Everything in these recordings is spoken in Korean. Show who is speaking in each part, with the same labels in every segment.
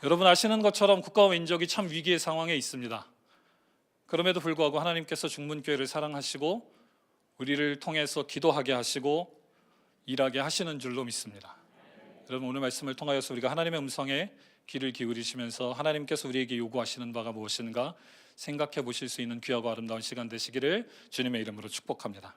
Speaker 1: 여러분 아시는 것처럼 국가와 민족이 참 위기의 상황에 있습니다. 그럼에도 불구하고 하나님께서 중문교회를 사랑하시고 우리를 통해서 기도하게 하시고 일하게 하시는 줄로 믿습니다. 여러분 오늘 말씀을 통하여서 우리가 하나님의 음성에 귀를 기울이시면서 하나님께서 우리에게 요구하시는 바가 무엇인가 생각해 보실 수 있는 귀하고 아름다운 시간 되시기를 주님의 이름으로 축복합니다.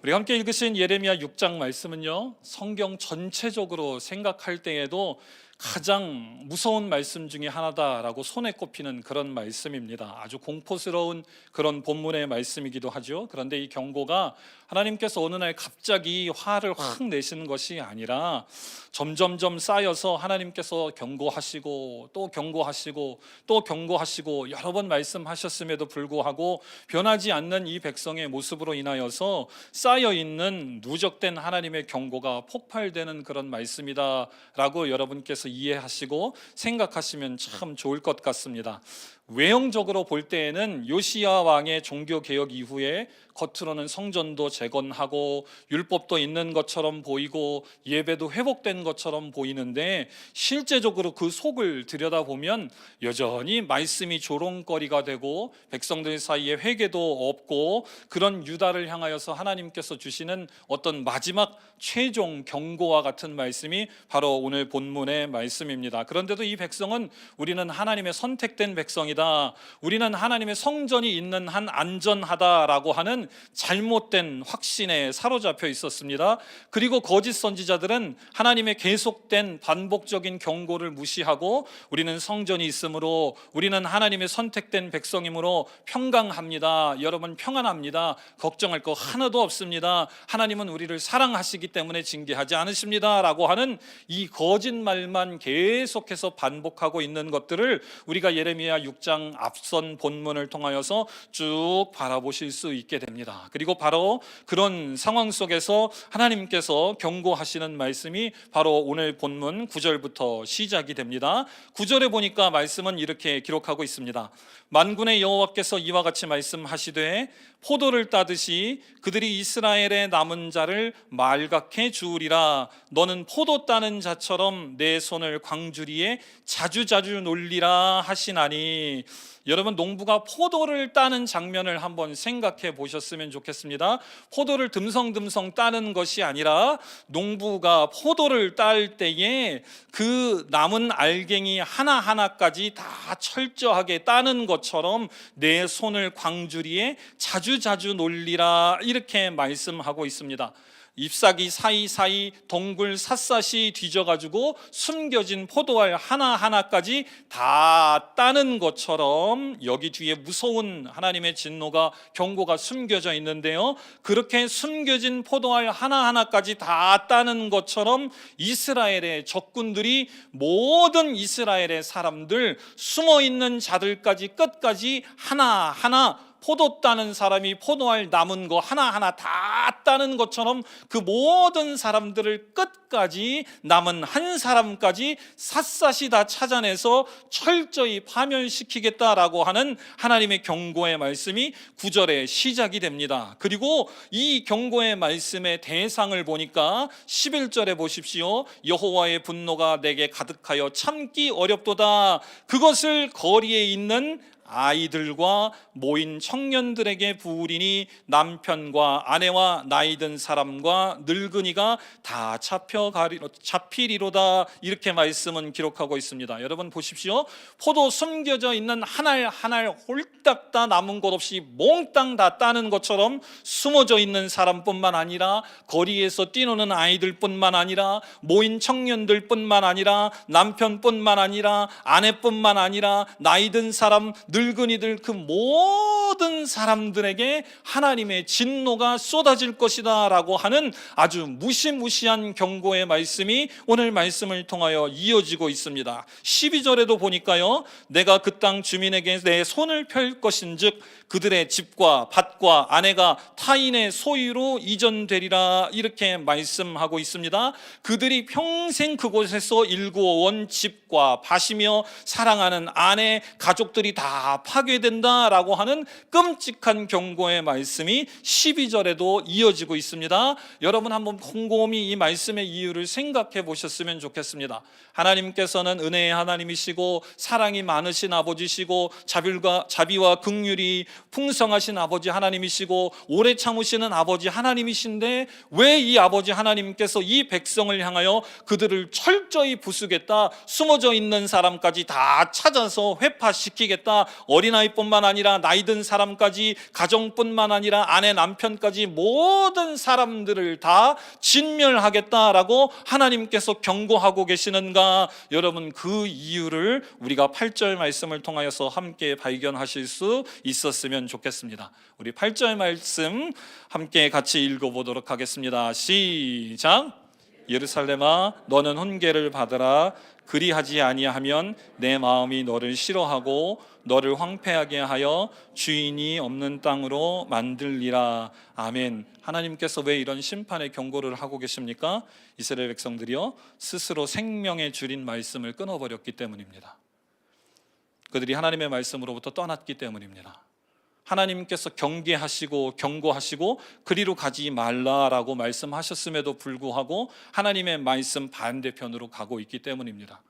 Speaker 1: 우리가 함께 읽으신 예레미야 6장 말씀은요, 성경 전체적으로 생각할 때에도 가장 무서운 말씀 중에 하나다라고 손에 꼽히는 그런 말씀입니다. 아주 공포스러운 그런 본문의 말씀이기도 하죠. 그런데 이 경고가 하나님께서 어느 날 갑자기 화를 확 내시는 것이 아니라 점점점 쌓여서 하나님께서 경고하시고 또 경고하시고 또 경고하시고 여러 번 말씀하셨음에도 불구하고 변하지 않는 이 백성의 모습으로 인하여서 쌓여있는 누적된 하나님의 경고가 폭발되는 그런 말씀이다라고 여러분께서 이해하시고 생각하시면 참 좋을 것 같습니다. 외형적으로 볼 때에는 요시야 왕의 종교개혁 이후에 겉으로는 성전도 재건하고 율법도 있는 것처럼 보이고 예배도 회복된 것처럼 보이는데 실제적으로 그 속을 들여다보면 여전히 말씀이 조롱거리가 되고 백성들 사이에 회개도 없고 그런 유다를 향하여서 하나님께서 주시는 어떤 마지막 최종 경고와 같은 말씀이 바로 오늘 본문의 말씀입니다. 그런데도 이 백성은 우리는 하나님의 선택된 백성이다, 우리는 하나님의 성전이 있는 한 안전하다라고 하는 잘못된 확신에 사로잡혀 있었습니다. 그리고 거짓 선지자들은 하나님의 계속된 반복적인 경고를 무시하고 우리는 성전이 있으므로 우리는 하나님의 선택된 백성이므로 평강합니다, 여러분 평안합니다, 걱정할 거 하나도 없습니다, 하나님은 우리를 사랑하시기 때문에 징계하지 않으십니다 라고 하는 이 거짓말만 계속해서 반복하고 있는 것들을 우리가 예레미야 6장 앞선 본문을 통하여서 쭉 바라보실 수 있게 됩니다. 그리고 바로 그런 상황 속에서 하나님께서 경고하시는 말씀이 바로 오늘 본문 9절부터 시작이 됩니다. 9절에 보니까 말씀은 이렇게 기록하고 있습니다. 만군의 여호와께서 이와 같이 말씀하시되 포도를 따듯이 그들이 이스라엘의 남은 자를 말갛게 주우리라. 너는 포도 따는 자처럼 내 손을 광주리에 자주자주 놀리라 하시나니. 여러분 농부가 포도를 따는 장면을 한번 생각해 보셨으면 좋겠습니다. 포도를 듬성듬성 따는 것이 아니라 농부가 포도를 딸 때에 그 남은 알갱이 하나하나까지 다 철저하게 따는 것처럼 내 손을 광주리에 자주자주 놀리라, 이렇게 말씀하고 있습니다. 잎사귀 사이사이 동굴 샅샅이 뒤져가지고 숨겨진 포도알 하나하나까지 다 따는 것처럼 여기 뒤에 무서운 하나님의 진노가, 경고가 숨겨져 있는데요, 그렇게 숨겨진 포도알 하나하나까지 다 따는 것처럼 이스라엘의 적군들이 모든 이스라엘의 사람들, 숨어있는 자들까지 끝까지 하나하나 포도 따는 사람이 포도알 남은 거 하나하나 다 따는 것처럼 그 모든 사람들을 끝까지 남은 한 사람까지 샅샅이 다 찾아내서 철저히 파멸시키겠다라고 하는 하나님의 경고의 말씀이 9절에 시작이 됩니다. 그리고 이 경고의 말씀의 대상을 보니까 11절에 보십시오. 여호와의 분노가 내게 가득하여 참기 어렵도다. 그것을 거리에 있는 아이들과 모인 청년들에게 부으리니 남편과 아내와 나이든 사람과 늙은이가 다 잡히리로다. 이렇게 말씀은 기록하고 있습니다. 여러분 보십시오. 포도 숨겨져 있는 한 알 한 알 홀딱 다 남은 것 없이 몽땅 다 따는 것처럼 숨어져 있는 사람뿐만 아니라 거리에서 뛰노는 아이들뿐만 아니라 모인 청년들뿐만 아니라 남편뿐만 아니라 아내뿐만 아니라 나이든 사람, 늙은이들, 그 모든 사람들에게 하나님의 진노가 쏟아질 것이다 라고 하는 아주 무시무시한 경고의 말씀이 오늘 말씀을 통하여 이어지고 있습니다. 12절에도 보니까요, 내가 그 땅 주민에게 내 손을 펼 것인즉 그들의 집과 밭과 아내가 타인의 소유로 이전되리라, 이렇게 말씀하고 있습니다. 그들이 평생 그곳에서 일구어온 집과 밭이며 사랑하는 아내, 가족들이 다 다 파괴된다라고 하는 끔찍한 경고의 말씀이 12절에도 이어지고 있습니다. 여러분 한번 곰곰이 이 말씀의 이유를 생각해 보셨으면 좋겠습니다. 하나님께서는 은혜의 하나님이시고 사랑이 많으신 아버지시고 자비와 긍휼이 풍성하신 아버지 하나님이시고 오래 참으시는 아버지 하나님이신데 왜 이 아버지 하나님께서 이 백성을 향하여 그들을 철저히 부수겠다, 숨어져 있는 사람까지 다 찾아서 회파시키겠다, 어린아이뿐만 아니라 나이든 사람까지, 가정뿐만 아니라 아내 남편까지 모든 사람들을 다 진멸하겠다라고 하나님께서 경고하고 계시는가? 여러분, 그 이유를 우리가 8절 말씀을 통하여서 함께 발견하실 수 있었으면 좋겠습니다. 우리 8절 말씀 함께 같이 읽어보도록 하겠습니다. 시작. 예루살렘아, 너는 훈계를 받으라. 그리하지 아니하면 내 마음이 너를 싫어하고 너를 황폐하게 하여 주인이 없는 땅으로 만들리라. 아멘. 하나님께서 왜 이런 심판의 경고를 하고 계십니까? 이스라엘 백성들이요, 스스로 생명의 줄인 말씀을 끊어버렸기 때문입니다. 그들이 하나님의 말씀으로부터 떠났기 때문입니다. 하나님께서 경계하시고 경고하시고 그리로 가지 말라라고 말씀하셨음에도 불구하고 하나님의 말씀 반대편으로 가고 있기 때문입니다.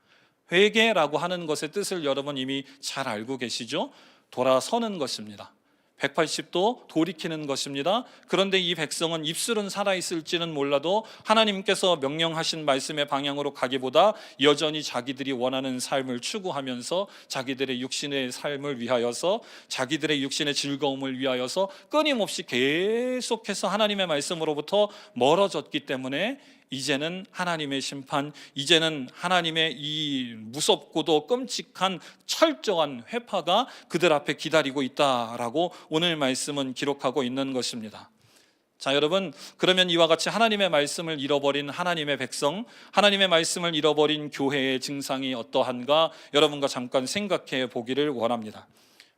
Speaker 1: 회개라고 하는 것의 뜻을 여러분 이미 잘 알고 계시죠? 돌아서는 것입니다. 180도 돌이키는 것입니다. 그런데 이 백성은 입술은 살아있을지는 몰라도 하나님께서 명령하신 말씀의 방향으로 가기보다 여전히 자기들이 원하는 삶을 추구하면서 자기들의 육신의 삶을 위하여서, 자기들의 육신의 즐거움을 위하여서 끊임없이 계속해서 하나님의 말씀으로부터 멀어졌기 때문에 이제는 하나님의 심판, 이제는 하나님의 이 무섭고도 끔찍한 철저한 회파가 그들 앞에 기다리고 있다라고 오늘 말씀은 기록하고 있는 것입니다. 자, 여러분, 그러면 이와 같이 하나님의 말씀을 잃어버린 하나님의 백성, 하나님의 말씀을 잃어버린 교회의 증상이 어떠한가 여러분과 잠깐 생각해 보기를 원합니다.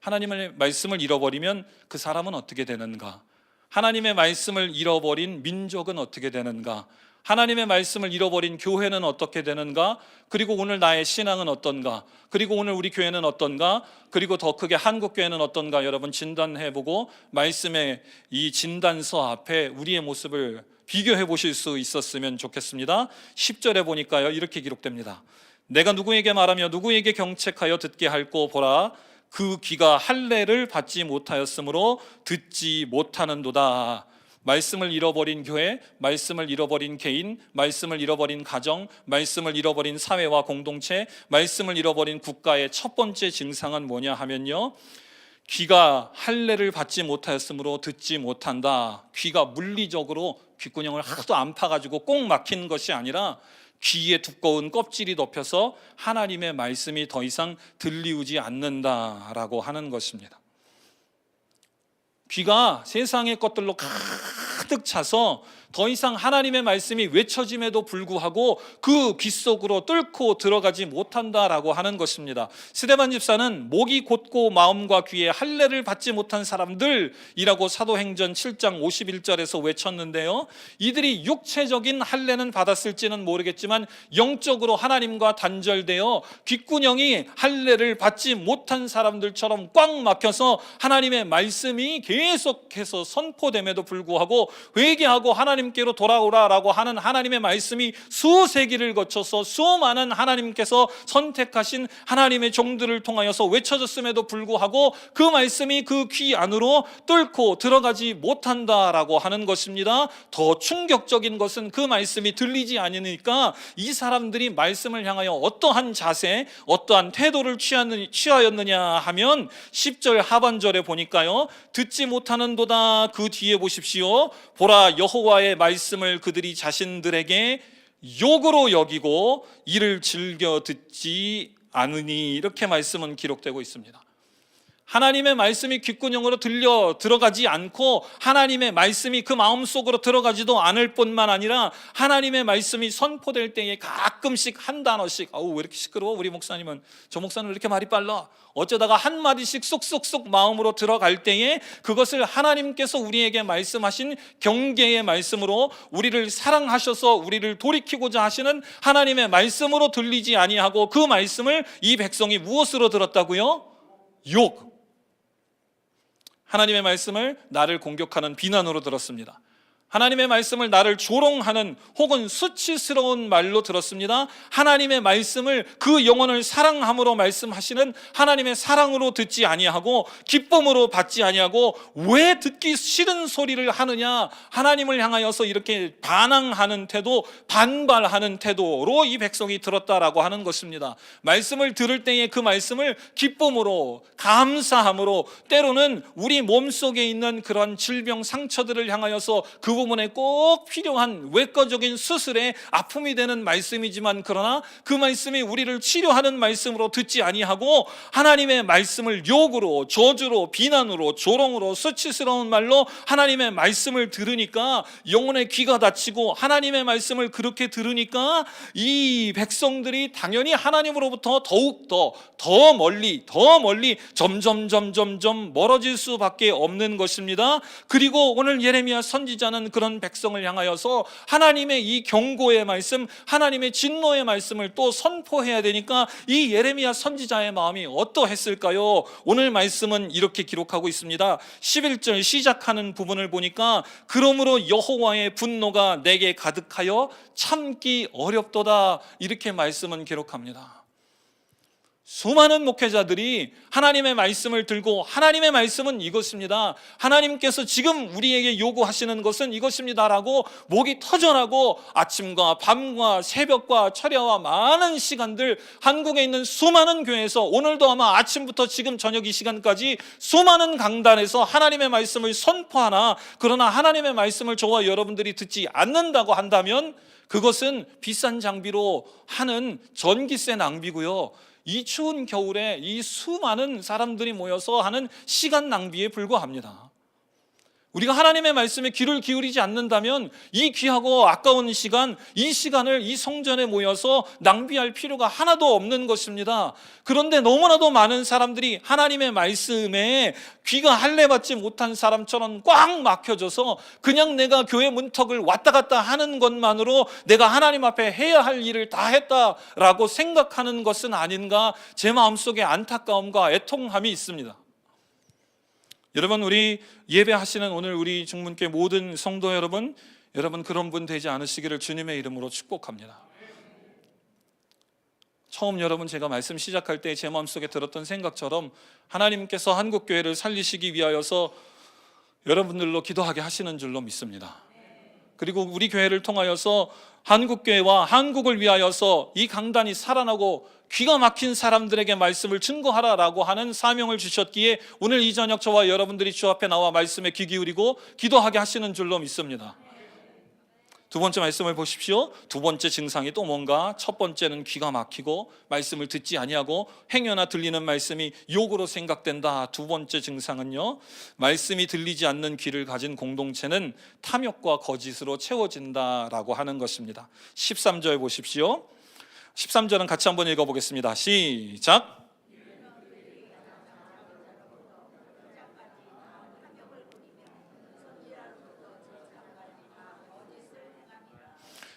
Speaker 1: 하나님의 말씀을 잃어버리면 그 사람은 어떻게 되는가? 하나님의 말씀을 잃어버린 민족은 어떻게 되는가? 하나님의 말씀을 잃어버린 교회는 어떻게 되는가? 그리고 오늘 나의 신앙은 어떤가? 그리고 오늘 우리 교회는 어떤가? 그리고 더 크게 한국교회는 어떤가? 여러분 진단해보고 말씀의 이 진단서 앞에 우리의 모습을 비교해 보실 수 있었으면 좋겠습니다. 10절에 보니까요, 이렇게 기록됩니다. 내가 누구에게 말하며 누구에게 경책하여 듣게 할꼬 보라, 그 귀가 할례를 받지 못하였으므로 듣지 못하는도다. 말씀을 잃어버린 교회, 말씀을 잃어버린 개인, 말씀을 잃어버린 가정, 말씀을 잃어버린 사회와 공동체, 말씀을 잃어버린 국가의 첫 번째 증상은 뭐냐 하면요, 귀가 할례를 받지 못하였으므로 듣지 못한다. 귀가 물리적으로 귓구녕을 하도 안 파가지고 꼭 막힌 것이 아니라 귀에 두꺼운 껍질이 덮여서 하나님의 말씀이 더 이상 들리우지 않는다라고 하는 것입니다. 귀가 세상의 것들로 가득 차서 더 이상 하나님의 말씀이 외쳐짐에도 불구하고 그 귀 속으로 뚫고 들어가지 못한다라고 하는 것입니다. 스데반 집사는 목이 곧고 마음과 귀에 할례를 받지 못한 사람들이라고 사도행전 7장 51절에서 외쳤는데요, 이들이 육체적인 할례는 받았을지는 모르겠지만 영적으로 하나님과 단절되어 귓구녕이 할례를 받지 못한 사람들처럼 꽉 막혀서 하나님의 말씀이 계속해서 선포됨에도 불구하고 회개하고 하나님께로 돌아오라라고 하는 하나님의 말씀이 수세기를 거쳐서 수많은 하나님께서 선택하신 하나님의 종들을 통하여서 외쳐졌음에도 불구하고 그 말씀이 그 귀 안으로 뚫고 들어가지 못한다라고 하는 것입니다. 더 충격적인 것은 그 말씀이 들리지 않으니까 이 사람들이 말씀을 향하여 어떠한 자세, 어떠한 태도를 취하였느냐 하면 10절 하반절에 보니까요, 듣지 못하는도다. 그 뒤에 보십시오. 보라, 여호와의 말씀을 그들이 자신들에게 욕으로 여기고 이를 즐겨 듣지 않으니, 이렇게 말씀은 기록되고 있습니다. 하나님의 말씀이 귓구녕으로 들어가지 않고 하나님의 말씀이 그 마음속으로 들어가지도 않을 뿐만 아니라 하나님의 말씀이 선포될 때에 가끔씩 한 단어씩, 아우 왜 이렇게 시끄러워 우리 목사님은, 저 목사는 왜 이렇게 말이 빨라, 어쩌다가 한 마디씩 쏙쏙쏙 마음으로 들어갈 때에 그것을 하나님께서 우리에게 말씀하신 경계의 말씀으로 우리를 사랑하셔서 우리를 돌이키고자 하시는 하나님의 말씀으로 들리지 아니하고 그 말씀을 이 백성이 무엇으로 들었다고요? 욕, 하나님의 말씀을 나를 공격하는 비난으로 들었습니다. 하나님의 말씀을 나를 조롱하는 혹은 수치스러운 말로 들었습니다. 하나님의 말씀을 그 영혼을 사랑함으로 말씀하시는 하나님의 사랑으로 듣지 아니하고 기쁨으로 받지 아니하고 왜 듣기 싫은 소리를 하느냐, 하나님을 향하여서 이렇게 반항하는 태도, 반발하는 태도로 이 백성이 들었다라고 하는 것입니다. 말씀을 들을 때에 그 말씀을 기쁨으로, 감사함으로, 때로는 우리 몸속에 있는 그런 질병, 상처들을 향하여서 그 부분에 꼭 필요한 외과적인 수술에 아픔이 되는 말씀이지만, 그러나 그 말씀이 우리를 치료하는 말씀으로 듣지 아니하고 하나님의 말씀을 욕으로, 저주로, 비난으로, 조롱으로, 수치스러운 말로 하나님의 말씀을 들으니까 영혼의 귀가 닫히고, 하나님의 말씀을 그렇게 들으니까 이 백성들이 당연히 하나님으로부터 더욱더 더 멀리 점점 멀어질 수밖에 없는 것입니다. 그리고 오늘 예레미야 선지자는 그런 백성을 향하여서 하나님의 이 경고의 말씀, 하나님의 진노의 말씀을 또 선포해야 되니까 이 예레미야 선지자의 마음이 어떠했을까요? 오늘 말씀은 이렇게 기록하고 있습니다. 11절 시작하는 부분을 보니까 그러므로 여호와의 분노가 내게 가득하여 참기 어렵도다, 이렇게 말씀은 기록합니다. 수많은 목회자들이 하나님의 말씀을 들고, 하나님의 말씀은 이것입니다, 하나님께서 지금 우리에게 요구하시는 것은 이것입니다라고 목이 터져나고 아침과 밤과 새벽과 철야와 많은 시간들 한국에 있는 수많은 교회에서, 오늘도 아마 아침부터 지금 저녁 이 시간까지 수많은 강단에서 하나님의 말씀을 선포하나, 그러나 하나님의 말씀을 저와 여러분들이 듣지 않는다고 한다면 그것은 비싼 장비로 하는 전기세 낭비고요, 이 추운 겨울에 이 수많은 사람들이 모여서 하는 시간 낭비에 불과합니다. 우리가 하나님의 말씀에 귀를 기울이지 않는다면 이 귀하고 아까운 시간, 이 시간을 이 성전에 모여서 낭비할 필요가 하나도 없는 것입니다. 그런데 너무나도 많은 사람들이 하나님의 말씀에 귀가 할례받지 못한 사람처럼 꽉 막혀져서 그냥 내가 교회 문턱을 왔다 갔다 하는 것만으로 내가 하나님 앞에 해야 할 일을 다 했다라고 생각하는 것은 아닌가, 제 마음속에 안타까움과 애통함이 있습니다. 여러분, 우리 예배하시는 오늘 우리 중문교회 모든 성도 여러분 그런 분 되지 않으시기를 주님의 이름으로 축복합니다. 처음 여러분 제가 말씀 시작할 때 제 마음속에 들었던 생각처럼 하나님께서 한국교회를 살리시기 위하여서 여러분들로 기도하게 하시는 줄로 믿습니다. 그리고 우리 교회를 통하여서 한국교회와 한국을 위하여서 이 강단이 살아나고 귀가 막힌 사람들에게 말씀을 증거하라라고 하는 사명을 주셨기에 오늘 이 저녁 저와 여러분들이 주 앞에 나와 말씀에 귀 기울이고 기도하게 하시는 줄로 믿습니다. 두 번째 말씀을 보십시오. 두 번째 증상이 또 뭔가? 첫 번째는 귀가 막히고 말씀을 듣지 아니하고 행여나 들리는 말씀이 욕으로 생각된다. 두 번째 증상은요, 말씀이 들리지 않는 귀를 가진 공동체는 탐욕과 거짓으로 채워진다라고 하는 것입니다. 13절 보십시오. 13절은 같이 한번 읽어보겠습니다. 시작.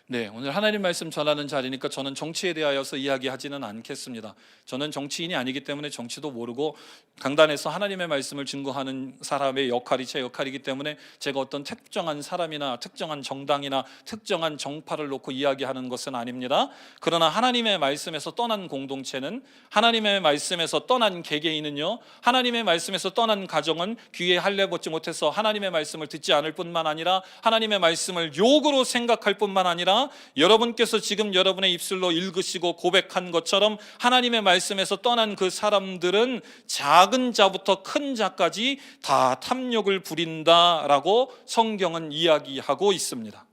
Speaker 1: 네, 오늘 하나님 말씀 전하는 자리니까 저는 정치에 대하여서 이야기하지는 않겠습니다. 저는 정치인이 아니기 때문에 정치도 모르고 강단에서 하나님의 말씀을 증거하는 사람의 역할이 제 역할이기 때문에 제가 어떤 특정한 사람이나 특정한 정당이나 특정한 정파를 놓고 이야기하는 것은 아닙니다. 그러나 하나님의 말씀에서 떠난 공동체는, 하나님의 말씀에서 떠난 개개인은요, 하나님의 말씀에서 떠난 가정은 귀에 할례 받지 못해서 하나님의 말씀을 듣지 않을 뿐만 아니라 하나님의 말씀을 욕으로 생각할 뿐만 아니라 여러분께서 지금 여러분의 입술로 읽으시고 고백한 것처럼 하나님의 말씀에서 떠난 그 사람들은 작은 자부터 큰 자까지 다 탐욕을 부린다라고 성경은 이야기하고 있습니다.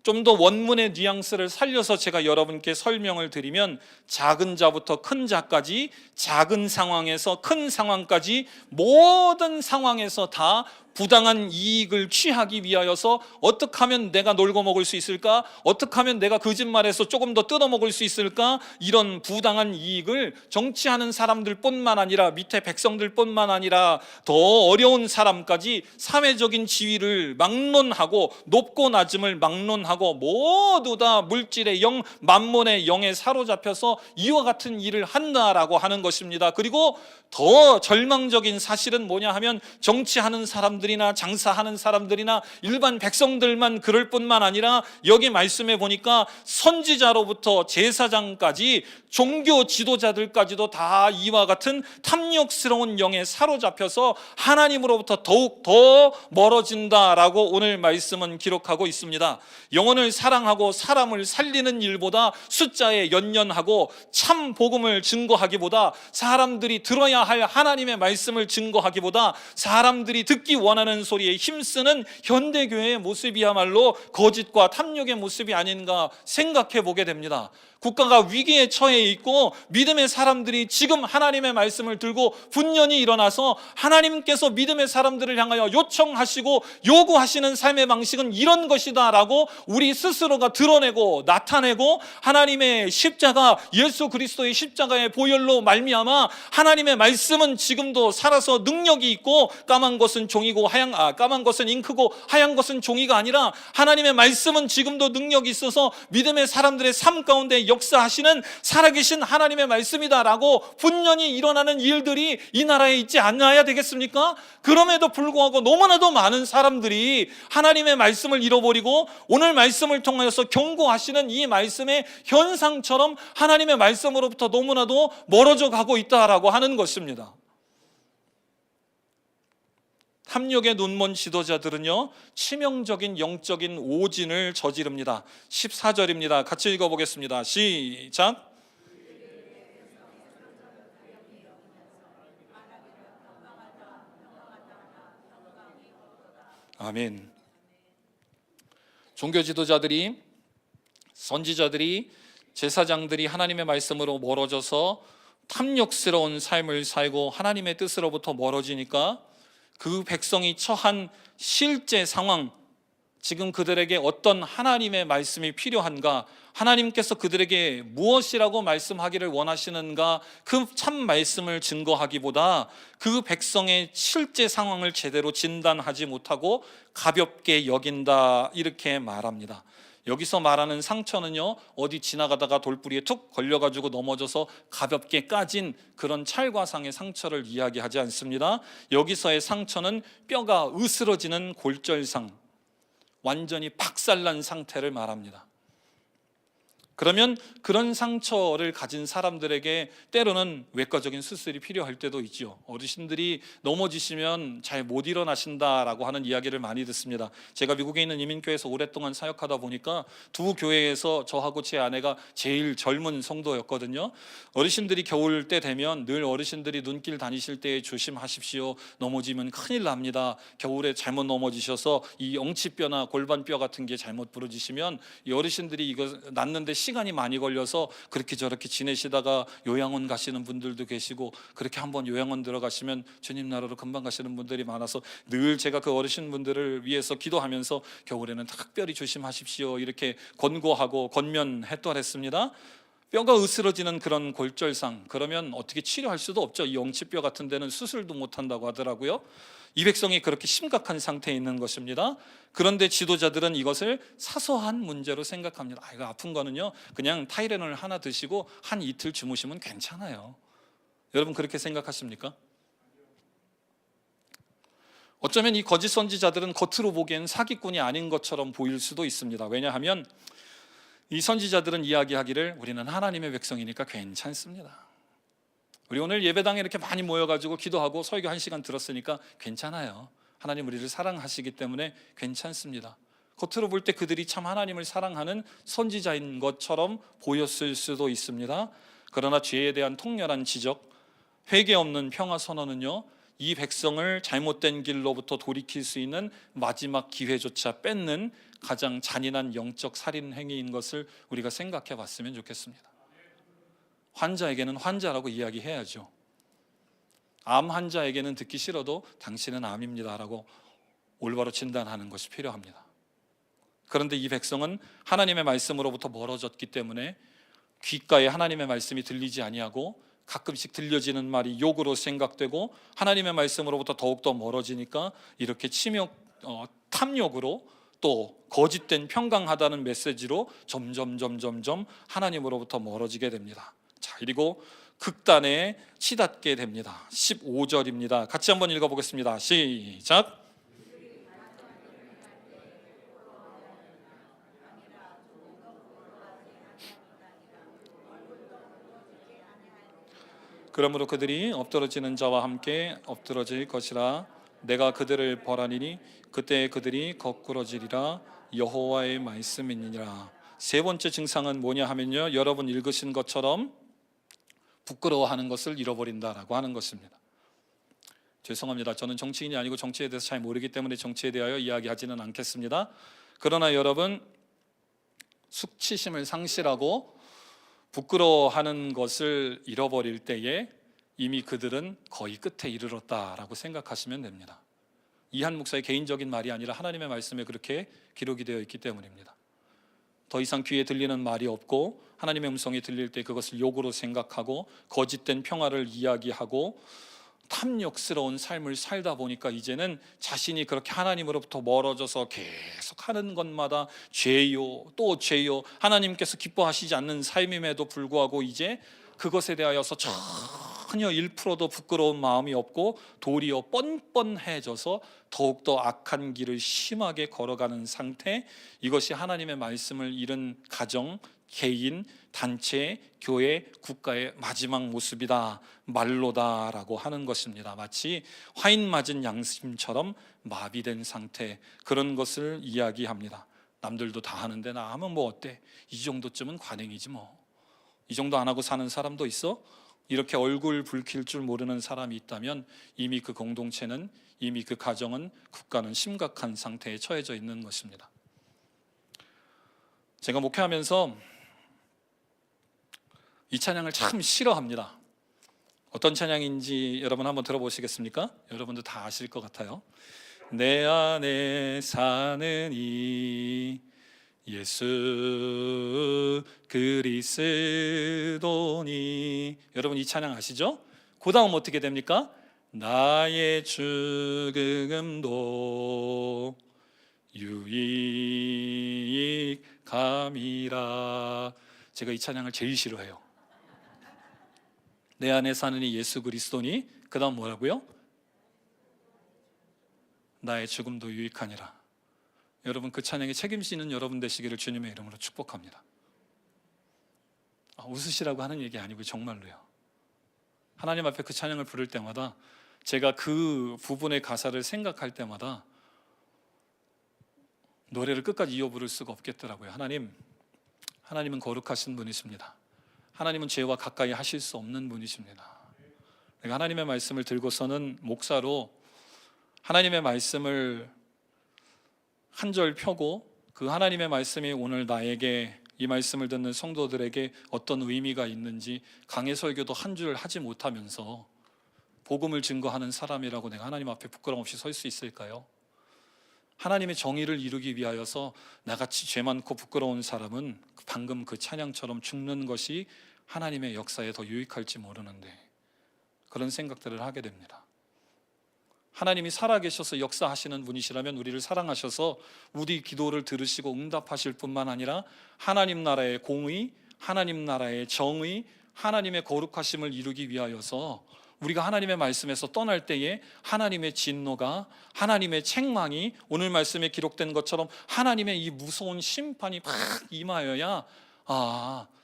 Speaker 1: 좀 더 원문의 뉘앙스를 살려서 제가 여러분께 설명을 드리면, 작은 자부터 큰 자까지, 작은 상황에서 큰 상황까지 모든 상황에서 다 부당한 이익을 취하기 위하여서 어떻게 하면 내가 놀고 먹을 수 있을까? 어떻게 하면 내가 거짓말해서 조금 더 뜯어먹을 수 있을까? 이런 부당한 이익을 정치하는 사람들뿐만 아니라 밑에 백성들뿐만 아니라 더 어려운 사람까지 사회적인 지위를 막론하고 높고 낮음을 막론하고 모두 다 물질의 영, 만몬의 영에 사로잡혀서 이와 같은 일을 한다라고 하는 것입니다. 그리고 더 절망적인 사실은 뭐냐 하면 정치하는 사람들이나 장사하는 사람들이나 일반 백성들만 그럴 뿐만 아니라 여기 말씀해 보니까 선지자로부터 제사장까지 종교 지도자들까지도 다 이와 같은 탐욕스러운 영에 사로잡혀서 하나님으로부터 더욱 더 멀어진다라고 오늘 말씀은 기록하고 있습니다. 영혼을 사랑하고 사람을 살리는 일보다 숫자에 연연하고 참 복음을 증거하기보다 사람들이 들어야 할 하나님의 말씀을 증거하기보다 사람들이 듣기 원하는 소리에 힘쓰는 현대교회의 모습이야말로 거짓과 탐욕의 모습이 아닌가 생각해 보게 됩니다. 국가가 위기에 처해 있고 믿음의 사람들이 지금 하나님의 말씀을 들고 분연히 일어나서 하나님께서 믿음의 사람들을 향하여 요청하시고 요구하시는 삶의 방식은 이런 것이다 라고 우리 스스로가 드러내고 나타내고 하나님의 십자가, 예수 그리스도의 십자가의 보혈로 말미암아 하나님의 말씀은 지금도 살아서 능력이 있고 까만 것은 종이고 까만 것은 잉크고 하얀 것은 종이가 아니라 하나님의 말씀은 지금도 능력이 있어서 믿음의 사람들의 삶 가운데 역사하시는 살아계신 하나님의 말씀이다라고 분연히 일어나는 일들이 이 나라에 있지 않아야 되겠습니까? 그럼에도 불구하고 너무나도 많은 사람들이 하나님의 말씀을 잃어버리고 오늘 말씀을 통하여서 경고하시는 이 말씀의 현상처럼 하나님의 말씀으로부터 너무나도 멀어져 가고 있다라고 하는 것입니다. 탐욕의 눈먼 지도자들은요 치명적인 영적인 오진을 저지릅니다. 14절입니다. 같이 읽어보겠습니다. 시작. 아멘. 종교 지도자들이, 선지자들이, 제사장들이 하나님의 말씀으로 멀어져서 탐욕스러운 삶을 살고 하나님의 뜻으로부터 멀어지니까 그 백성이 처한 실제 상황, 지금 그들에게 어떤 하나님의 말씀이 필요한가, 하나님께서 그들에게 무엇이라고 말씀하기를 원하시는가, 그 참 말씀을 증거하기보다 그 백성의 실제 상황을 제대로 진단하지 못하고 가볍게 여긴다, 이렇게 말합니다. 여기서 말하는 상처는요 어디 지나가다가 돌부리에 툭 걸려가지고 넘어져서 가볍게 까진 그런 찰과상의 상처를 이야기하지 않습니다. 여기서의 상처는 뼈가 으스러지는 골절상, 완전히 박살난 상태를 말합니다. 그러면 그런 상처를 가진 사람들에게 때로는 외과적인 수술이 필요할 때도 있죠. 어르신들이 넘어지시면 잘 못 일어나신다라고 하는 이야기를 많이 듣습니다. 제가 미국에 있는 이민교회에서 오랫동안 사역하다 보니까 두 교회에서 저하고 제 아내가 제일 젊은 성도였거든요. 어르신들이 겨울 때 되면 늘 어르신들이 눈길 다니실 때 조심하십시오, 넘어지면 큰일 납니다, 겨울에 잘못 넘어지셔서 이 엉치뼈나 골반뼈 같은 게 잘못 부러지시면 이 어르신들이 이거 낫는데 시간이 많이 걸려서 그렇게 저렇게 지내시다가 요양원 가시는 분들도 계시고, 그렇게 한번 요양원 들어가시면 주님 나라로 금방 가시는 분들이 많아서 늘 제가 그 어르신분들을 위해서 기도하면서 겨울에는 특별히 조심하십시오 이렇게 권고하고 권면했더랬습니다. 뼈가 으스러지는 그런 골절상, 그러면 어떻게 치료할 수도 없죠. 이 엉치뼈 같은 데는 수술도 못한다고 하더라고요. 이 백성이 그렇게 심각한 상태에 있는 것입니다. 그런데 지도자들은 이것을 사소한 문제로 생각합니다. 이거 아픈 거는요 그냥 타이레놀 하나 드시고 한 이틀 주무시면 괜찮아요. 여러분 그렇게 생각하십니까? 어쩌면 이 거짓 선지자들은 겉으로 보기엔 사기꾼이 아닌 것처럼 보일 수도 있습니다. 왜냐하면 이 선지자들은 이야기하기를 우리는 하나님의 백성이니까 괜찮습니다, 우리 오늘 예배당에 이렇게 많이 모여가지고 기도하고 설교 1시간 들었으니까 괜찮아요, 하나님 우리를 사랑하시기 때문에 괜찮습니다. 겉으로 볼 때 그들이 참 하나님을 사랑하는 선지자인 것처럼 보였을 수도 있습니다. 그러나 죄에 대한 통렬한 지적, 회개 없는 평화 선언은요 이 백성을 잘못된 길로부터 돌이킬 수 있는 마지막 기회조차 뺏는 가장 잔인한 영적 살인 행위인 것을 우리가 생각해 봤으면 좋겠습니다. 환자에게는 환자라고 이야기해야죠. 암 환자에게는 듣기 싫어도 당신은 암입니다라고 올바로 진단하는 것이 필요합니다. 그런데 이 백성은 하나님의 말씀으로부터 멀어졌기 때문에 귓가에 하나님의 말씀이 들리지 아니하고 가끔씩 들려지는 말이 욕으로 생각되고 하나님의 말씀으로부터 더욱더 멀어지니까 이렇게 탐욕으로 또 거짓된 평강하다는 메시지로 점점 하나님으로부터 멀어지게 됩니다. 자, 그리고 극단에 치닫게 됩니다. 15절입니다. 같이 한번 읽어보겠습니다. 시작. 그러므로 그들이 엎드러지는 자와 함께 엎드러질 것이라. 내가 그들을 벌하리니 그때 그들이 거꾸러지리라. 여호와의 말씀이니라. 세 번째 증상은 뭐냐 하면요, 여러분 읽으신 것처럼 부끄러워하는 것을 잃어버린다라고 하는 것입니다. 죄송합니다. 저는 정치인이 아니고 정치에 대해서 잘 모르기 때문에 정치에 대하여 이야기하지는 않겠습니다. 그러나 여러분, 수치심을 상실하고 부끄러워하는 것을 잃어버릴 때에 이미 그들은 거의 끝에 이르렀다라고 생각하시면 됩니다. 이한 목사의 개인적인 말이 아니라 하나님의 말씀에 그렇게 기록이 되어 있기 때문입니다. 더 이상 귀에 들리는 말이 없고 하나님의 음성이 들릴 때 그것을 욕으로 생각하고 거짓된 평화를 이야기하고 탐욕스러운 삶을 살다 보니까 이제는 자신이 그렇게 하나님으로부터 멀어져서 계속 하는 것마다 죄요 또 죄요, 하나님께서 기뻐하시지 않는 삶임에도 불구하고 이제 그것에 대하여서 전혀 1%도 부끄러운 마음이 없고 도리어 뻔뻔해져서 더욱더 악한 길을 심하게 걸어가는 상태, 이것이 하나님의 말씀을 잃은 가정, 개인, 단체, 교회, 국가의 마지막 모습이다, 말로다라고 하는 것입니다. 마치 화인 맞은 양심처럼 마비된 상태, 그런 것을 이야기합니다. 남들도 다 하는데 나 하면 뭐 어때? 이 정도쯤은 관행이지 뭐. 이 정도 안 하고 사는 사람도 있어? 이렇게 얼굴 붉힐 줄 모르는 사람이 있다면 이미 그 공동체는, 이미 그 가정은, 국가는 심각한 상태에 처해져 있는 것입니다. 제가 목회하면서 이 찬양을 참 싫어합니다. 어떤 찬양인지 여러분 한번 들어보시겠습니까? 여러분도 다 아실 것 같아요. 내 안에 사는 이 예수 그리스도니. 여러분 이 찬양 아시죠? 그 다음 어떻게 됩니까? 나의 죽음도 유익함이라. 제가 이 찬양을 제일 싫어해요. 내 안에 사는 이 예수 그리스도니, 그 다음 뭐라고요? 나의 죽음도 유익하니라. 여러분 그 찬양에 책임지는 여러분 되시기를 주님의 이름으로 축복합니다. 웃으시라고 하는 얘기 아니고 정말로요. 하나님 앞에 그 찬양을 부를 때마다 제가 그 부분의 가사를 생각할 때마다 노래를 끝까지 이어 부를 수가 없겠더라고요. 하나님은 거룩하신 분이십니다. 하나님은 죄와 가까이 하실 수 없는 분이십니다. 내가 하나님의 말씀을 들고서는 목사로 하나님의 말씀을 한 절 펴고 그 하나님의 말씀이 오늘 나에게, 이 말씀을 듣는 성도들에게 어떤 의미가 있는지 강해 설교도 한 줄 하지 못하면서 복음을 증거하는 사람이라고 내가 하나님 앞에 부끄럼 없이 설 수 있을까요? 하나님의 정의를 이루기 위하여서 나같이 죄 많고 부끄러운 사람은 방금 그 찬양처럼 죽는 것이 하나님의 역사에 더 유익할지 모르는데 그런 생각들을 하게 됩니다. 하나님이 살아계셔서 역사하시는 분이시라면 우리를 사랑하셔서 우리 기도를 들으시고 응답하실 뿐만 아니라 하나님 나라의 공의, 하나님 나라의 정의, 하나님의 거룩하심을 이루기 위하여서 우리가 하나님의 말씀에서 떠날 때에 하나님의 진노가, 하나님의 책망이 오늘 말씀에 기록된 것처럼 하나님의 이 무서운 심판이 팍 임하여야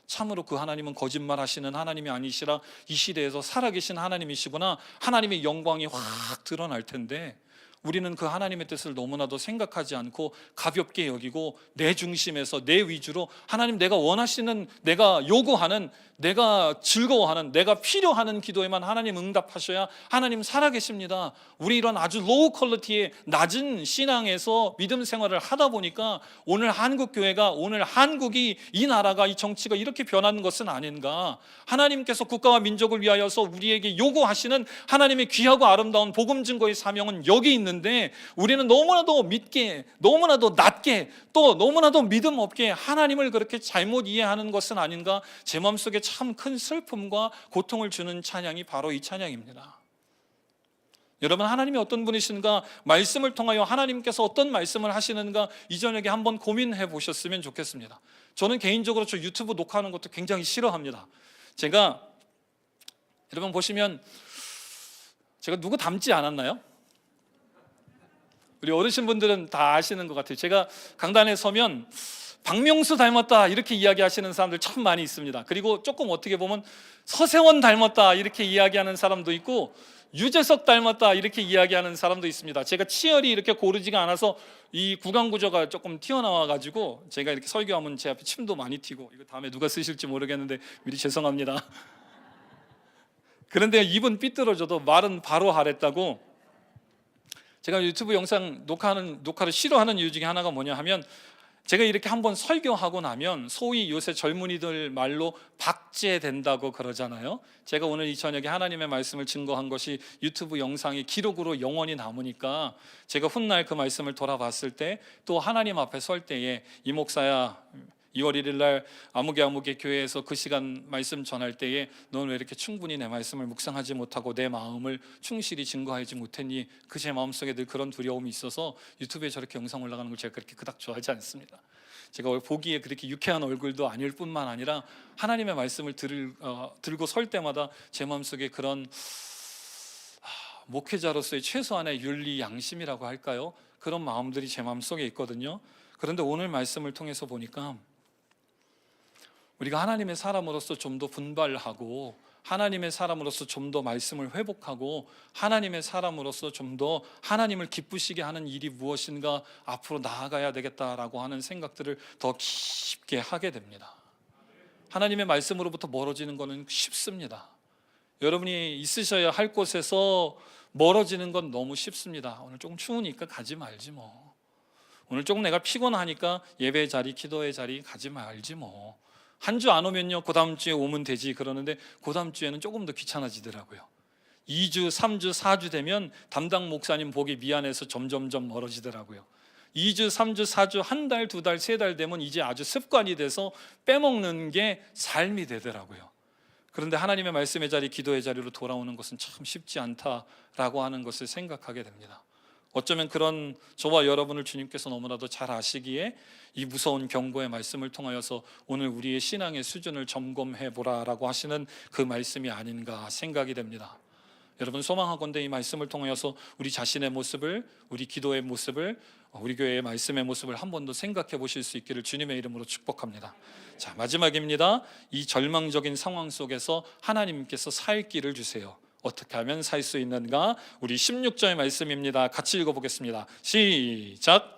Speaker 1: 참으로 그 하나님은 거짓말하시는 하나님이 아니시라 이 시대에서 살아계신 하나님이시구나, 하나님의 영광이 확 드러날 텐데 우리는 그 하나님의 뜻을 너무나도 생각하지 않고 가볍게 여기고 내 중심에서 내 위주로 하나님 내가 원하시는, 내가 요구하는, 내가 즐거워하는, 내가 필요하는 기도에만 하나님 응답하셔야 하나님 살아계십니다. 우리 이런 아주 로우 퀄리티의 낮은 신앙에서 믿음 생활을 하다 보니까 오늘 한국교회가, 오늘 한국이, 이 나라가, 이 정치가 이렇게 변하는 것은 아닌가. 하나님께서 국가와 민족을 위하여서 우리에게 요구하시는 하나님의 귀하고 아름다운 복음 증거의 사명은 여기 있는 있는데 우리는 너무나도 믿게, 너무나도 낮게, 또 너무나도 믿음 없게 하나님을 그렇게 잘못 이해하는 것은 아닌가. 제 마음속에 참 큰 슬픔과 고통을 주는 찬양이 바로 이 찬양입니다. 여러분, 하나님이 어떤 분이신가, 말씀을 통하여 하나님께서 어떤 말씀을 하시는가 이 저녁에 한번 고민해 보셨으면 좋겠습니다. 저는 개인적으로 저 유튜브 녹화하는 것도 굉장히 싫어합니다. 제가 여러분 보시면 제가 누구 닮지 않았나요? 우리 어르신분들은 다 아시는 것 같아요. 제가 강단에 서면 박명수 닮았다 이렇게 이야기하시는 사람들 참 많이 있습니다. 그리고 조금 어떻게 보면 서세원 닮았다 이렇게 이야기하는 사람도 있고, 유재석 닮았다 이렇게 이야기하는 사람도 있습니다. 제가 치열이 이렇게 고르지가 않아서 이 구강 구조가 조금 튀어나와 가지고 제가 이렇게 설교하면 제 앞에 침도 많이 튀고, 이거 다음에 누가 쓰실지 모르겠는데 미리 죄송합니다. 그런데 입은 삐뚤어져도 말은 바로 하랬다고. 제가 유튜브 영상 녹화를 싫어하는 이유 중에 하나가 뭐냐 하면, 제가 이렇게 한번 설교하고 나면 소위 요새 젊은이들 말로 박제된다고 그러잖아요. 제가 오늘 이 저녁에 하나님의 말씀을 증거한 것이 유튜브 영상이 기록으로 영원히 남으니까 제가 훗날 그 말씀을 돌아봤을 때, 또 하나님 앞에 설 때에 이 목사야 2월 1일 날 아무개 교회에서 그 시간 말씀 전할 때에 너는 왜 이렇게 충분히 내 말씀을 묵상하지 못하고 내 마음을 충실히 증거하지 못했니? 그 제 마음속에 늘 그런 두려움이 있어서 유튜브에 저렇게 영상 올라가는 걸 제가 그렇게 그닥 좋아하지 않습니다. 제가 보기에 그렇게 유쾌한 얼굴도 아닐 뿐만 아니라 하나님의 말씀을 들고 설 때마다 제 마음속에 그런 목회자로서의 최소한의 윤리 양심이라고 할까요? 그런 마음들이 제 마음속에 있거든요. 그런데 오늘 말씀을 통해서 보니까 우리가 하나님의 사람으로서 좀 더 분발하고, 하나님의 사람으로서 좀 더 말씀을 회복하고, 하나님의 사람으로서 좀 더 하나님을 기쁘시게 하는 일이 무엇인가 앞으로 나아가야 되겠다라고 하는 생각들을 더 깊게 하게 됩니다. 하나님의 말씀으로부터 멀어지는 것은 쉽습니다. 여러분이 있으셔야 할 곳에서 멀어지는 건 너무 쉽습니다. 오늘 조금 추우니까 가지 말지 뭐. 오늘 조금 내가 피곤하니까 예배 자리, 기도의 자리 가지 말지 뭐. 한 주 안 오면요, 그 다음 주에 오면 되지 그러는데 그 다음 주에는 조금 더 귀찮아지더라고요. 2주, 3주, 4주 되면 담당 목사님 보기 미안해서 점점점 멀어지더라고요. 2주, 3주, 4주, 한 달, 두 달, 세 달 되면 이제 아주 습관이 돼서 빼먹는 게 삶이 되더라고요. 그런데 하나님의 말씀의 자리, 기도의 자리로 돌아오는 것은 참 쉽지 않다라고 하는 것을 생각하게 됩니다. 어쩌면 그런 저와 여러분을 주님께서 너무나도 잘 아시기에 이 무서운 경고의 말씀을 통하여서 오늘 우리의 신앙의 수준을 점검해 보라라고 하시는 그 말씀이 아닌가 생각이 됩니다. 여러분, 소망하건대 이 말씀을 통하여서 우리 자신의 모습을, 우리 기도의 모습을, 우리 교회의 말씀의 모습을 한 번 더 생각해 보실 수 있기를 주님의 이름으로 축복합니다. 자, 마지막입니다. 이 절망적인 상황 속에서 하나님께서 살 길을 주세요. 어떻게 하면 살 수 있는가? 우리 16절의 말씀입니다. 같이 읽어보겠습니다. 시작.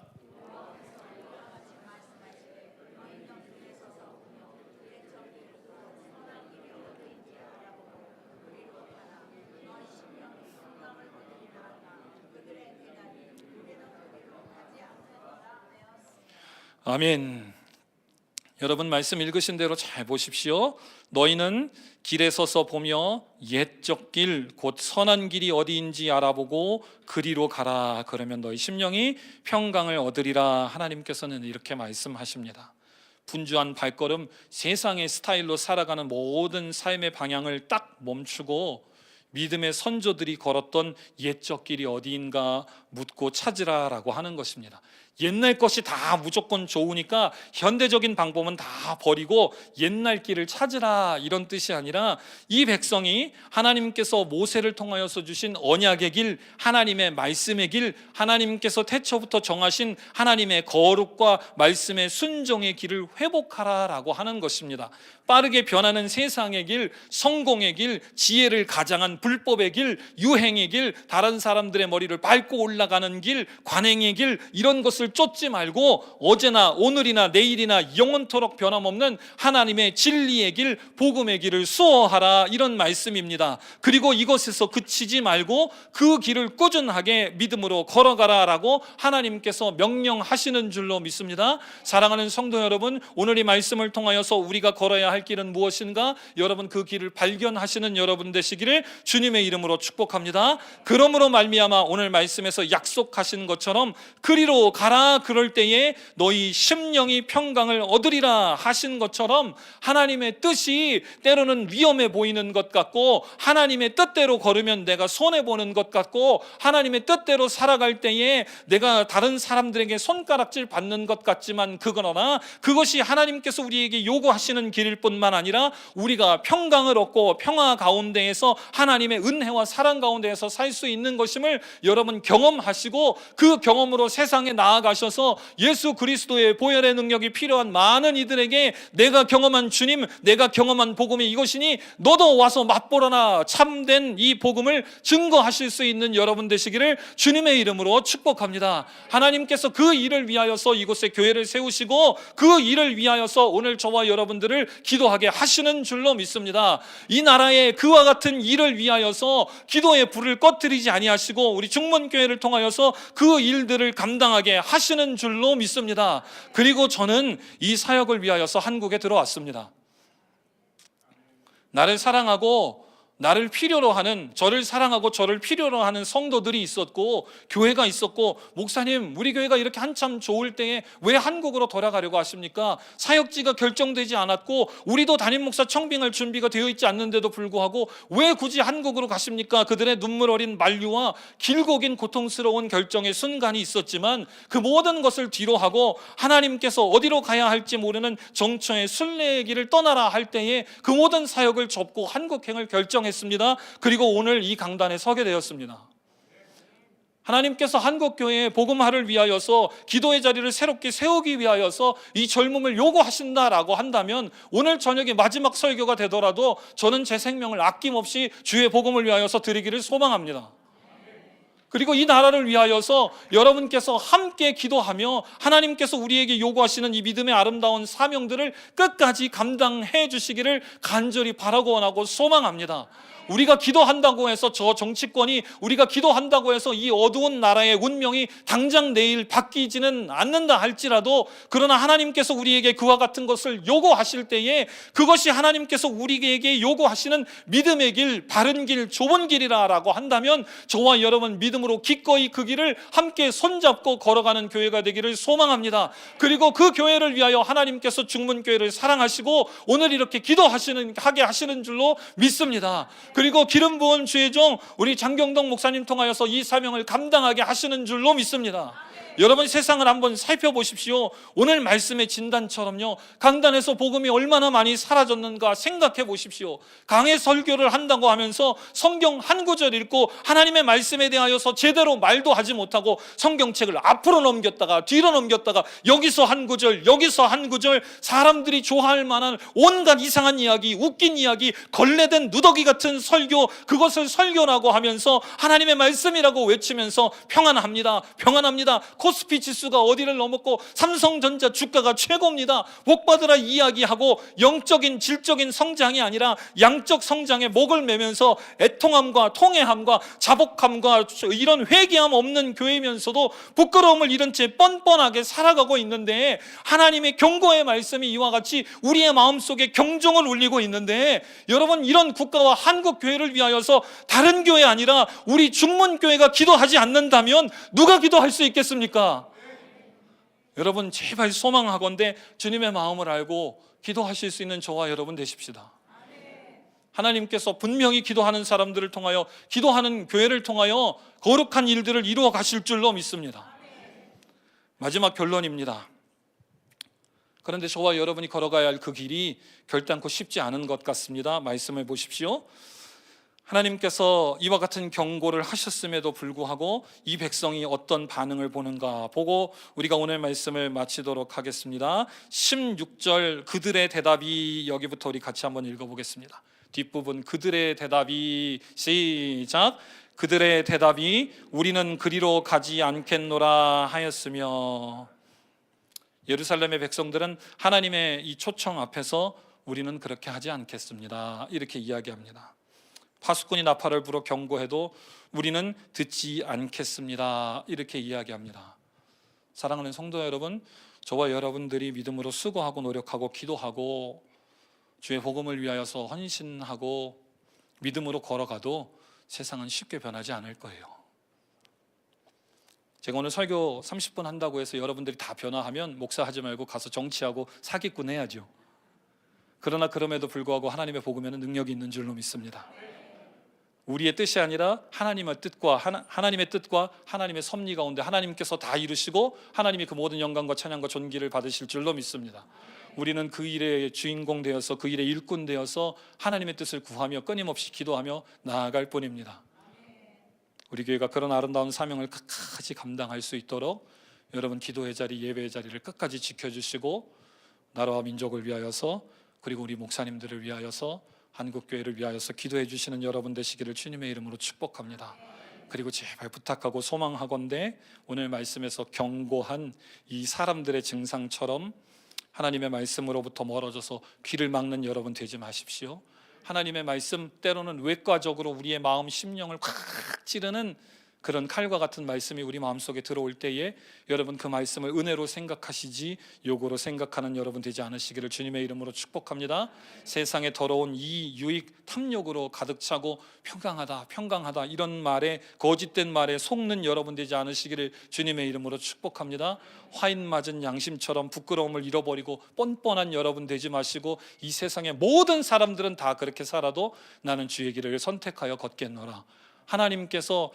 Speaker 1: 아멘. 여러분, 말씀 읽으신 대로 잘 보십시오. 너희는 길에 서서 보며 옛적 길, 곧 선한 길이 어디인지 알아보고 그리로 가라. 그러면 너희 심령이 평강을 얻으리라. 하나님께서는 이렇게 말씀하십니다. 분주한 발걸음, 세상의 스타일로 살아가는 모든 삶의 방향을 딱 멈추고 믿음의 선조들이 걸었던 옛적 길이 어디인가 묻고 찾으라라고 하는 것입니다. 옛날 것이 다 무조건 좋으니까 현대적인 방법은 다 버리고 옛날 길을 찾으라, 이런 뜻이 아니라 이 백성이 하나님께서 모세를 통하여서 주신 언약의 길, 하나님의 말씀의 길, 하나님께서 태초부터 정하신 하나님의 거룩과 말씀의 순종의 길을 회복하라라고 하는 것입니다. 빠르게 변하는 세상의 길, 성공의 길, 지혜를 가장한 불법의 길, 유행의 길, 다른 사람들의 머리를 밟고 올라가는 길, 관행의 길, 이런 것을 것을 쫓지 말고 어제나 오늘이나 내일이나 영원토록 변함없는 하나님의 진리의 길, 복음의 길을 수호하라, 이런 말씀입니다. 그리고 이것에서 그치지 말고 그 길을 꾸준하게 믿음으로 걸어가라라고 하나님께서 명령하시는 줄로 믿습니다. 사랑하는 성도 여러분, 오늘 이 말씀을 통하여서 우리가 걸어야 할 길은 무엇인가? 여러분 그 길을 발견하시는 여러분 되시기를 주님의 이름으로 축복합니다. 그러므로 말미암아 오늘 말씀에서 약속하신 것처럼 그리로 가라, 그럴 때에 너희 심령이 평강을 얻으리라 하신 것처럼 하나님의 뜻이 때로는 위험해 보이는 것 같고, 하나님의 뜻대로 걸으면 내가 손해보는 것 같고, 하나님의 뜻대로 살아갈 때에 내가 다른 사람들에게 손가락질 받는 것 같지만, 그러나 그것이 하나님께서 우리에게 요구하시는 길일 뿐만 아니라 우리가 평강을 얻고 평화 가운데에서 하나님의 은혜와 사랑 가운데에서 살 수 있는 것임을 여러분 경험하시고, 그 경험으로 세상에 나아가셔서 예수 그리스도의 보혈의 능력이 필요한 많은 이들에게 내가 경험한 주님, 내가 경험한 복음이 이것이니 너도 와서 맛보라나, 참된 이 복음을 증거하실 수 있는 여러분 되시기를 주님의 이름으로 축복합니다. 하나님께서 그 일을 위하여서 이곳에 교회를 세우시고 그 일을 위하여서 오늘 저와 여러분들을 기도하게 하시는 줄로 믿습니다. 이 나라의 그와 같은 일을 위하여서 기도의 불을 꺼뜨리지 아니하시고 우리 중문교회를 통하여서 그 일들을 감당하게 하시는 줄로 믿습니다. 그리고 저는 이 사역을 위하여서 한국에 들어왔습니다. 나를 사랑하고 나를 필요로 하는, 저를 사랑하고 저를 필요로 하는 성도들이 있었고 교회가 있었고, 목사님 우리 교회가 이렇게 한참 좋을 때에 왜 한국으로 돌아가려고 하십니까? 사역지가 결정되지 않았고 우리도 담임 목사 청빙할 준비가 되어 있지 않는데도 불구하고 왜 굳이 한국으로 가십니까? 그들의 눈물 어린 만류와 길고 긴 고통스러운 결정의 순간이 있었지만 그 모든 것을 뒤로 하고 하나님께서 어디로 가야 할지 모르는 정처의 순례의 길을 떠나라 할 때에 그 모든 사역을 접고 한국행을 결정했습니다. 그리고 오늘 이 강단에 서게 되었습니다. 하나님께서 한국교회의 복음화를 위하여서 기도의 자리를 새롭게 세우기 위하여서 이 젊음을 요구하신다라고 한다면 오늘 저녁에 마지막 설교가 되더라도 저는 제 생명을 아낌없이 주의 복음을 위하여서 드리기를 소망합니다. 그리고 이 나라를 위하여서 여러분께서 함께 기도하며 하나님께서 우리에게 요구하시는 이 믿음의 아름다운 사명들을 끝까지 감당해 주시기를 간절히 바라고 원하고 소망합니다. 우리가 기도한다고 해서 저 정치권이, 우리가 기도한다고 해서 이 어두운 나라의 운명이 당장 내일 바뀌지는 않는다 할지라도, 그러나 하나님께서 우리에게 그와 같은 것을 요구하실 때에 그것이 하나님께서 우리에게 요구하시는 믿음의 길, 바른 길, 좁은 길이라고 한다면 저와 여러분 믿음으로 기꺼이 그 길을 함께 손잡고 걸어가는 교회가 되기를 소망합니다. 그리고 그 교회를 위하여 하나님께서 중문교회를 사랑하시고 오늘 이렇게 하게 하시는 줄로 믿습니다. 그리고 기름 부은 주의 종 우리 장경동 목사님 통하여서 이 사명을 감당하게 하시는 줄로 믿습니다. 여러분 세상을 한번 살펴보십시오. 오늘 말씀의 진단처럼요, 강단에서 복음이 얼마나 많이 사라졌는가 생각해 보십시오. 강해 설교를 한다고 하면서 성경 한 구절 읽고 하나님의 말씀에 대하여서 제대로 말도 하지 못하고 성경책을 앞으로 넘겼다가 뒤로 넘겼다가 여기서 한 구절 여기서 한 구절, 사람들이 좋아할 만한 온갖 이상한 이야기, 웃긴 이야기, 걸레된 누더기 같은 설교, 그것을 설교라고 하면서 하나님의 말씀이라고 외치면서 평안합니다, 평안합니다, 코스피 지수가 어디를 넘었고 삼성전자 주가가 최고입니다, 복받으라 이야기하고 영적인 질적인 성장이 아니라 양적 성장에 목을 매면서 애통함과 통회함과 자복함과 이런 회개함 없는 교회면서도 부끄러움을 잃은 채 뻔뻔하게 살아가고 있는데, 하나님의 경고의 말씀이 이와 같이 우리의 마음속에 경종을 울리고 있는데, 여러분 이런 국가와 한국 교회를 위하여서 다른 교회 아니라 우리 중문교회가 기도하지 않는다면 누가 기도할 수 있겠습니까? 여러분 제발 소망하건대 주님의 마음을 알고 기도하실 수 있는 저와 여러분 되십시다. 하나님께서 분명히 기도하는 사람들을 통하여, 기도하는 교회를 통하여 거룩한 일들을 이루어 가실 줄로 믿습니다. 마지막 결론입니다. 그런데 저와 여러분이 걸어가야 할 그 길이 결단코 쉽지 않은 것 같습니다. 말씀을 보십시오. 하나님께서 이와 같은 경고를 하셨음에도 불구하고 이 백성이 어떤 반응을 보는가 보고 우리가 오늘 말씀을 마치도록 하겠습니다. 16절 그들의 대답이, 여기부터 우리 같이 한번 읽어보겠습니다. 뒷부분 그들의 대답이, 시작. 그들의 대답이 우리는 그리로 가지 않겠노라 하였으며, 예루살렘의 백성들은 하나님의 이 초청 앞에서 우리는 그렇게 하지 않겠습니다 이렇게 이야기합니다. 파수꾼이 나팔을 불어 경고해도 우리는 듣지 않겠습니다 이렇게 이야기합니다. 사랑하는 성도 여러분, 저와 여러분들이 믿음으로 수고하고 노력하고 기도하고 주의 복음을 위하여서 헌신하고 믿음으로 걸어가도 세상은 쉽게 변하지 않을 거예요. 제가 오늘 설교 30분 한다고 해서 여러분들이 다 변화하면 목사하지 말고 가서 정치하고 사기꾼 해야죠. 그러나 그럼에도 불구하고 하나님의 복음에는 능력이 있는 줄로 믿습니다. 우리의 뜻이 아니라 하나님의 뜻과 하나님의 섭리 가운데 하나님께서 다 이루시고 하나님이 그 모든 영광과 찬양과 존귀를 받으실 줄로 믿습니다. 우리는 그 일의 주인공 되어서 그 일의 일꾼 되어서 하나님의 뜻을 구하며 끊임없이 기도하며 나아갈 뿐입니다. 우리 교회가 그런 아름다운 사명을 끝까지 감당할 수 있도록 여러분 기도의 자리, 예배의 자리를 끝까지 지켜주시고 나라와 민족을 위하여서 그리고 우리 목사님들을 위하여서 한국교회를 위하여서 기도해 주시는 여러분 되시기를 주님의 이름으로 축복합니다. 그리고 제발 부탁하고 소망하건대 오늘 말씀에서 경고한 이 사람들의 증상처럼 하나님의 말씀으로부터 멀어져서 귀를 막는 여러분 되지 마십시오. 하나님의 말씀, 때로는 외과적으로 우리의 마음 심령을 콱 찌르는 그런 칼과 같은 말씀이 우리 마음속에 들어올 때에 여러분 그 말씀을 은혜로 생각하시지 욕으로 생각하는 여러분 되지 않으시기를 주님의 이름으로 축복합니다. 세상에 더러운 이 유익 탐욕으로 가득 차고 평강하다 이런 말에, 거짓된 말에 속는 여러분 되지 않으시기를 주님의 이름으로 축복합니다. 화인 맞은 양심처럼 부끄러움을 잃어버리고 뻔뻔한 여러분 되지 마시고 이 세상의 모든 사람들은 다 그렇게 살아도 나는 주의 길을 선택하여 걷겠노라. 하나님께서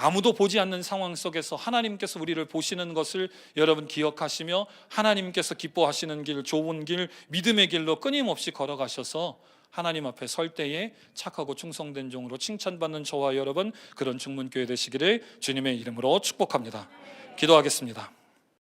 Speaker 1: 아무도 보지 않는 상황 속에서 하나님께서 우리를 보시는 것을 여러분 기억하시며 하나님께서 기뻐하시는 길, 좋은 길, 믿음의 길로 끊임없이 걸어가셔서 하나님 앞에 설 때에 착하고 충성된 종으로 칭찬받는 저와 여러분, 그런 중문교회 되시기를 주님의 이름으로 축복합니다. 기도하겠습니다.